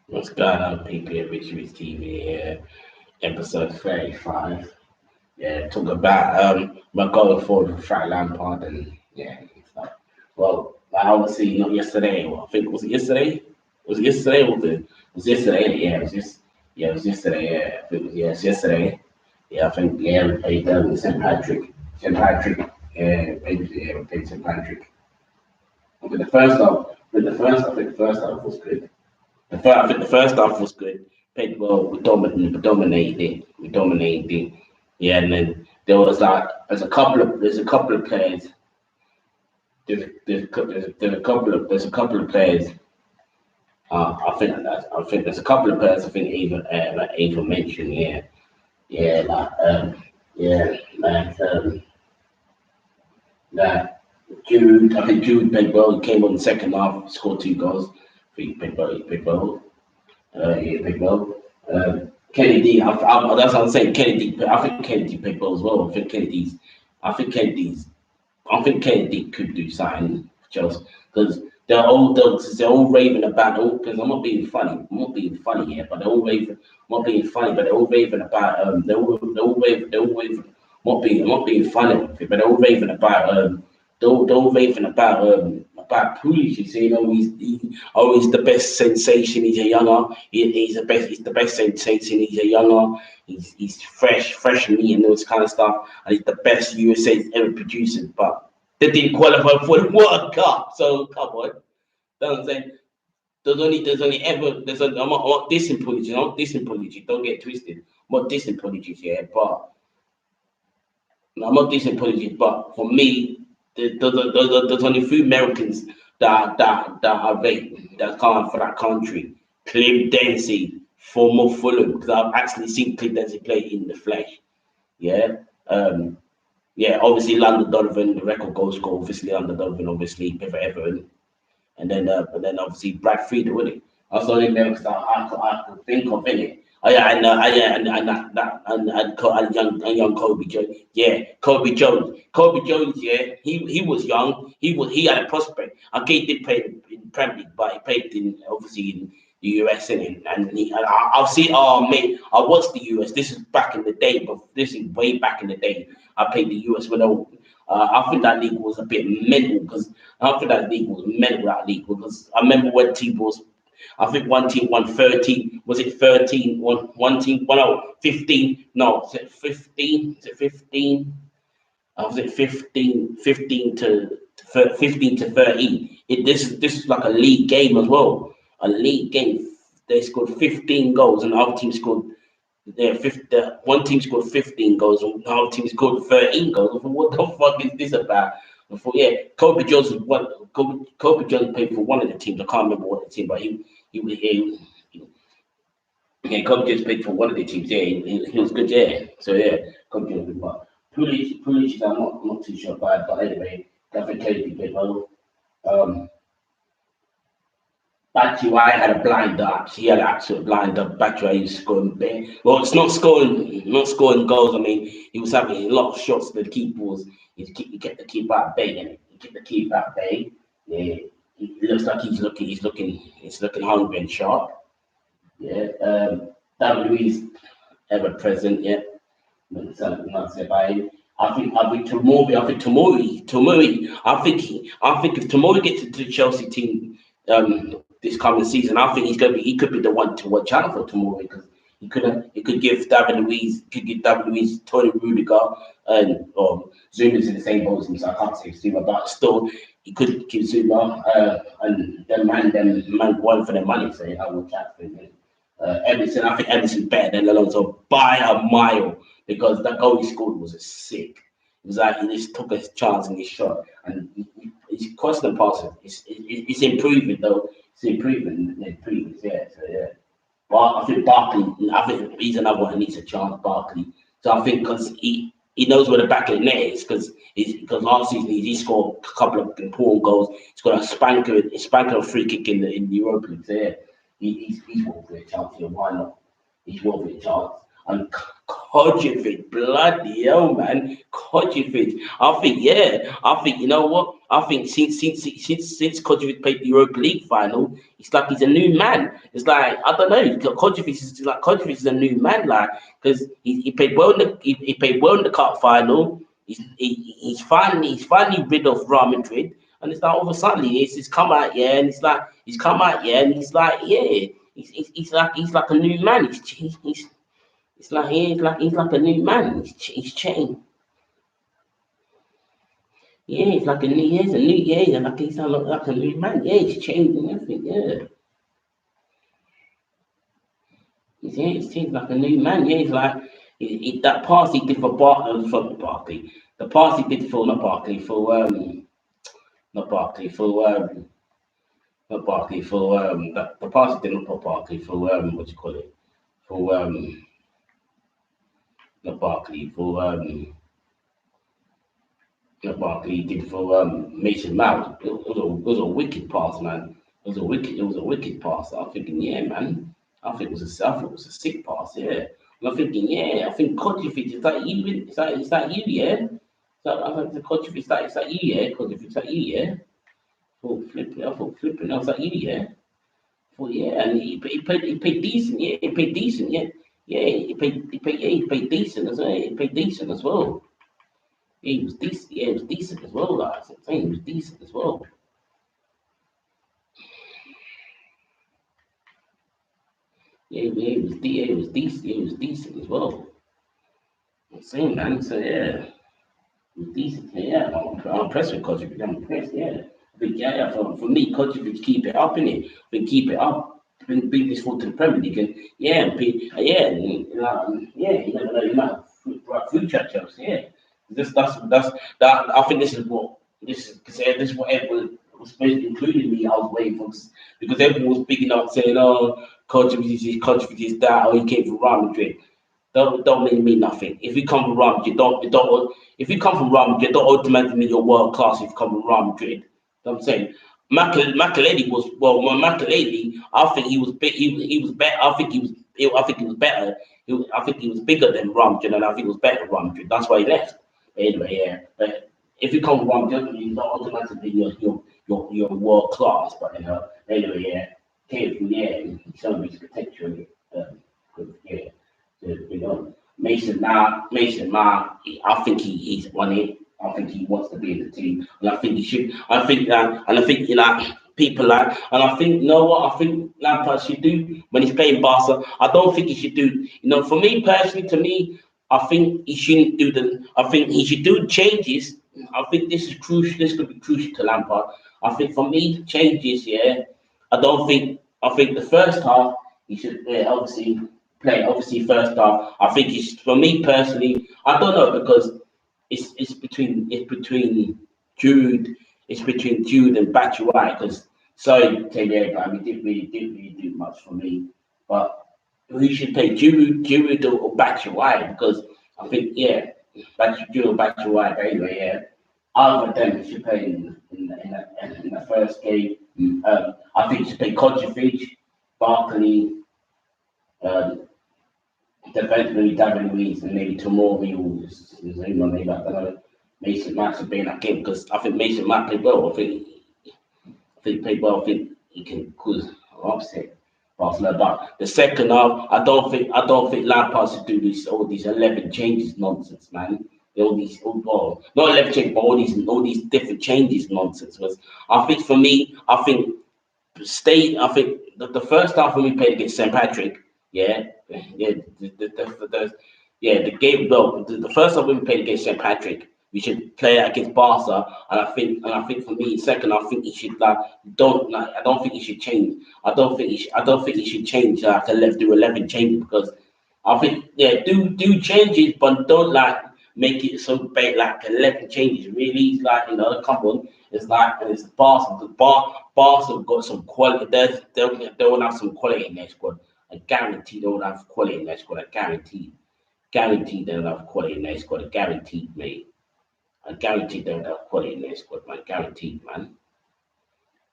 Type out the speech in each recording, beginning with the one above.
What's going on, people? Richie TV here, episode 35. Yeah, talk about my goal for Frank Lampard and yeah, stuff. Well, like obviously not yesterday. Well, I think was it yesterday? Was it yesterday? Was yesterday? Yeah, it was yesterday. Yeah, I think it was, yeah, it's yesterday. Yeah, I think yeah we played St Patrick. St Patrick. We played St Patrick. I think the first half. I think the first half was good. I think the first half was good. Played well. We dominated it. We dominated it. Yeah, and then there was like there's a couple of players. There's a couple of players. I think there's a couple of players. I think Ava mentioned. Yeah, yeah, yeah, like Jude. I think Jude played well. He came on the second half, scored 2 goals. I think he played well. He played well. Yeah, big well. Kennedy, that's what I'm saying. Kennedy, I think Kennedy played well as well. I think Kennedy's, I think Kennedy could do something for Chelsea because they're all raving about it. Because I'm not being funny here, but they're all raving. I'm not being funny, but they're all raving about I'm not being funny with it, but they're all raving about they're all raving about Pulisic. You know, he's the best sensation. He's a younger. He's the best sensation. He's a younger. He's fresh meat and all this kind of stuff. And he's the best USA's ever produced. But they didn't qualify for the World Cup. So come on, you know what I'm saying? There's only ever I'm not dissing Pulisic. I'm not dissing Pulisic. Don't get twisted. I'm not dissing Pulisic here, but I'm not dissing Pulisic. But for me, there's only few Americans that are rate that come for that country. Clint Dempsey, former Fulham, because I've actually seen Clint Dempsey play in the flesh. Yeah. Yeah, obviously London Donovan, the record goal scorer, obviously London Donovan, obviously for Everton, and then obviously Brad Friedel, would it? That's the only Americans that I could think of in it. Oh yeah, and young Kobe Jones. Yeah, Kobe Jones. Kobe Jones. Yeah, he was young. He had a prospect. Okay, he did play in Premier League, but he played in obviously in the US and I've seen. Oh mate, I watched the US. This is back in the day, but this is way back in the day. I played the US when I think that league was a bit mental because I think that league was mental. That league because I remember when team was I think one team won 13. Was it 13? One team won out 15. No, was it 15? Is it 15? Was it 15? 15 to 13. This is like a league game as well. A league game. They scored 15 goals and the other team scored one team scored 15 goals and the other team scored 13 goals. I thought, what the fuck is this about? I thought, yeah, Kobe Jones was one. Kobe Jones played for one of the teams. I can't remember what the team, but yeah, Kobe Jones played for one of the teams. Yeah, he was good. Yeah, so yeah, Kobe Jones. But Pulisic, I'm not too sure about. But anyway, Gavin Kennedy played well. Um, Batshuayi had a blind up. He had an absolute blind up. Batshuayi was scoring big. Well, it's not scoring goals. I mean, he was having a lot of shots. The keeper was he kept the keeper at bay, and he kept the keeper at bay. Yeah, it looks like he's looking hungry and sharp. Yeah, David Luiz ever present. Yeah, not say about him. I think Tomori. I think if Tomori gets into the Chelsea team, this coming season, I think he could be the one to watch out for Tomori because he could give David Luiz, Tony Rudiger, and Zuma's in the same boat as him, so I can't say Zuma, but still he could give Zuma and them man one for their money, so I will chat for him. Emerson, I think Emerson's better than Alonso by a mile because that goal he scored was a sick. It was like he just took a chance and he shot, and he's constant passing. It's improving though. It's improving. Yeah, so yeah. But I think Barkley, I think he's another one that needs a chance. Barkley. So I think because he knows where the back of the net is because last season he scored a couple of important goals. He's got a spanker free kick in the Europa League. So yeah, he's worth a chance here. Why not? He's worth a chance. And Kojic, bloody hell, man. Kojic. I think you know what? I think since Kojic played the Europa League final, it's like he's a new man. It's like I don't know. Kojic is a new man, like because he played well in he played well in the cup final. He's finally rid of Real Madrid, and it's like all of a sudden he's come out, yeah, and he's come out, yeah, and he's like, yeah, he's like a new man. He's like a new man. He's changed. Yeah, he's like a new. Yeah, he's a new. Yeah, he's like a new man. Yeah, he's changed and everything. Yeah, he's changed like a new man. Yeah, he's like that pass he did for Barkley. The pass he did for not Barkley for not Barkley for not Barkley for the pass he did not for Barkley for what do you call it for not Barkley for Barkley did for Mason Mount. It was a wicked pass, man. It was a wicked pass. I'm thinking, yeah, man. I think it was a sick pass, yeah. And I'm thinking, yeah. I think Kojic, is that you? Is that you? Yeah. So I think the Kojic, is that you? Yeah. Kojic, is that you? Yeah. I thought flipping. Was that you? Yeah. Yeah, and he paid decent. Yeah, he paid decent. Yeah. Yeah, he paid decent as well. He paid decent as well. Yeah, he was decent. Yeah, he was decent as well. Like I'm saying, he was decent as well. Yeah, he was decent. Yeah, he was decent as well. I'm saying, man. So yeah, he was decent. Yeah, I'm impressed with Kojic. I'm impressed. Yeah, I think yeah. For me, Kojic keep it up in it. Keep it up. Bring this forward to the Premier League, and yeah, yeah. You never know. You might have future Chelsea. Yeah, that. I think this is because this is what everyone was including me. I was waiting for because everyone was picking up saying, "Oh, Kojic is that," or he came from Real Madrid. Don't mean nothing. If you come from Real Madrid, don't. If you come from Real Madrid, don't automatically mean you're world class. If you come from Real Madrid, you know what I'm saying. Makaleli was well. Makaleli, I think he was big. He was better. I think he was better. I think he was bigger than Ramjan, and I think he was better than Ramjan. That's why he left. But anyway, yeah. But if you come from Ramjan, you don't automatically you're world class. But anyway, yeah. Careful, yeah. Some of his potential. Yeah. Mason Mount, I think he's won it. I think he wants to be in the team, and I think he should. I think that, and I think people like, and I think you know what I think Lampard should do when he's playing Barca. I don't think he should do. For me personally, to me, I think he shouldn't do the. I think he should do changes. I think this is crucial. This could be crucial to Lampard. I think for me, changes. Yeah, I don't think. I think the first half he should obviously play. Obviously, first half. I think it's for me personally. I don't know because it's between Jude. It's between Jude and Batshuayi because sorry, Teddy, but he didn't really do much for me. But we should play Jude or Batshuayi because I think yeah, Jude or Batshuayi. But anyway, yeah, either of them should play in the first game. I think should play Kojic, Barkley, um, defensively David Luiz, and maybe Tomori or anyone maybe I don't know. Mason Mount should be in that game because I think Mason Mount played well. I think he played well. I think he can cause upset Barcelona. But the second half, I don't think Lampard should do all these 11 changes nonsense, man. All these, well, not 11 changes, but all these different changes nonsense. Because I think for me, I think the first half when we played against St Patrick, yeah, yeah, the game. Well, the first half when we played against St Patrick, we should play against Barca, and I think for me, second, I think he should I don't think he should change. I don't think he should change to do 11 changes because I think yeah, do changes, but don't make it so big like 11 changes. Really, it's come on. It's like and it's Barca. Barca have got some quality. They will have some quality in their squad. I guarantee they will have quality in their squad. I guarantee they will have quality in their squad. I guarantee, mate. I guarantee they will have quality in their squad, man. Guaranteed, man.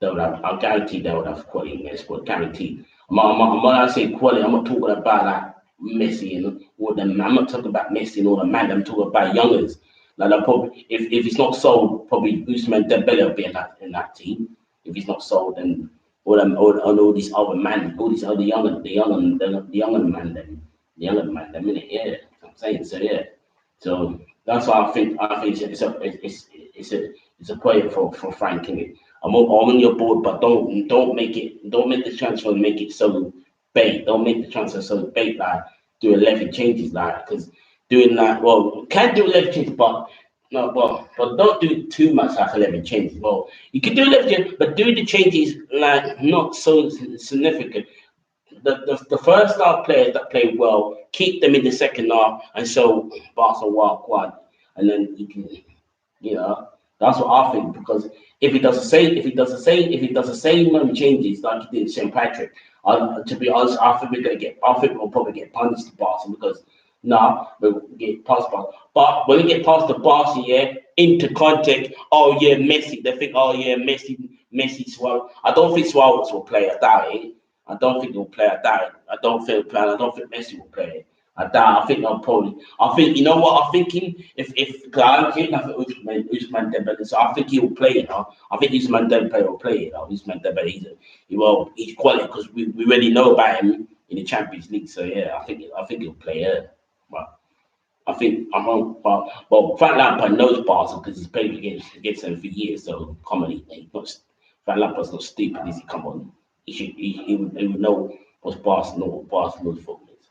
I guarantee they would have quality in their squad. Guaranteed. When I say quality, I'm not talking about like Messi and all them. I'm not talking about Messi and all the man. I'm talking about youngers. Like they'll probably, if it's not sold, probably Usman Dembele will be in that team. If he's not sold, then all these other man, all these other the younger man, them, innit? Yeah, that's what I'm saying. So yeah, so that's why I think it's a player for Frank King. I'm on your board, but don't make the transfer and make it so bait. Don't make the transfer so bait like do 11 changes like because doing that can do 11 changes, but no, but don't do too much like 11 changes. Well, you can do 11 changes, but do the changes like not so significant. The first half players that play well, keep them in the second half and show Barca wild quad, and then you can, that's what I think. Because if he does the same changes like he did St. Patrick, to be honest, I think we'll probably get punished to Barca because we'll get past Barca. But when we get past the Barca, yeah, into contact, oh yeah, Messi, they think, oh yeah, Messi, Suarez. I don't think Suarez will play. I doubt it. I don't think he'll play. I don't think Messi will play. I doubt. I think they'll probably. I think you know what I'm thinking. If cause I don't think nothing Usman Dembele, so I think he'll play. I think Usman Dembele will play. Usman Dembele, he's quality because we already know about him in the Champions League. So yeah, I think he'll play. Yeah, but I think I'm on. But Frank Lampard knows Barca because he's played against them for years. So comedy, Frank Lampard's not stupid. Is he? Come on. He would know what's Barcelona's football is.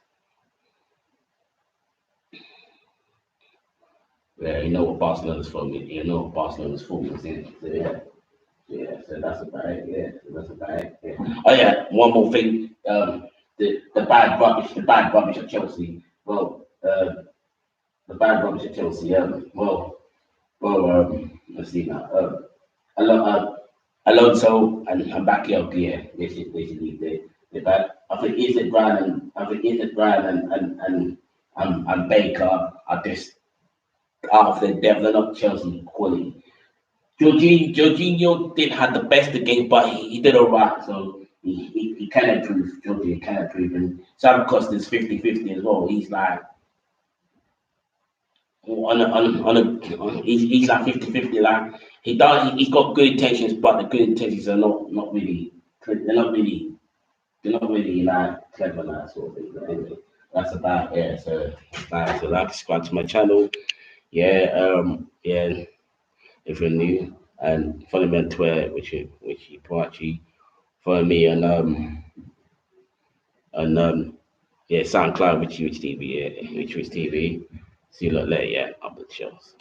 Yeah, you know what Barcelona's football is. You know what Barcelona's football is. So, yeah. Yeah, so that's about it. Yeah, so that's about it. Yeah. Oh yeah, one more thing. The bad rubbish at Chelsea. Well, the bad rubbish at Chelsea. Let's see now. Alonso and Bakayoko, yeah, basically they bad. I think Ethan Brown and Baker are just out of their depth. They're not Chelsea quality. Jorginho didn't have the best of games, but he did all right. So he can improve. Jorginho can improve, and Sam Costa's 50-50 as well. He's like he's like 50-50. Like he's got good intentions, but the good intentions are not really. They're not really like clever like sort of thing. But anyway, that's about So subscribe to my channel. Yeah, yeah. If you're new, and follow me on Twitter, which you Pachi. Follow me on yeah SoundCloud, which TV, yeah, which TV. See you later, yeah, up the shows.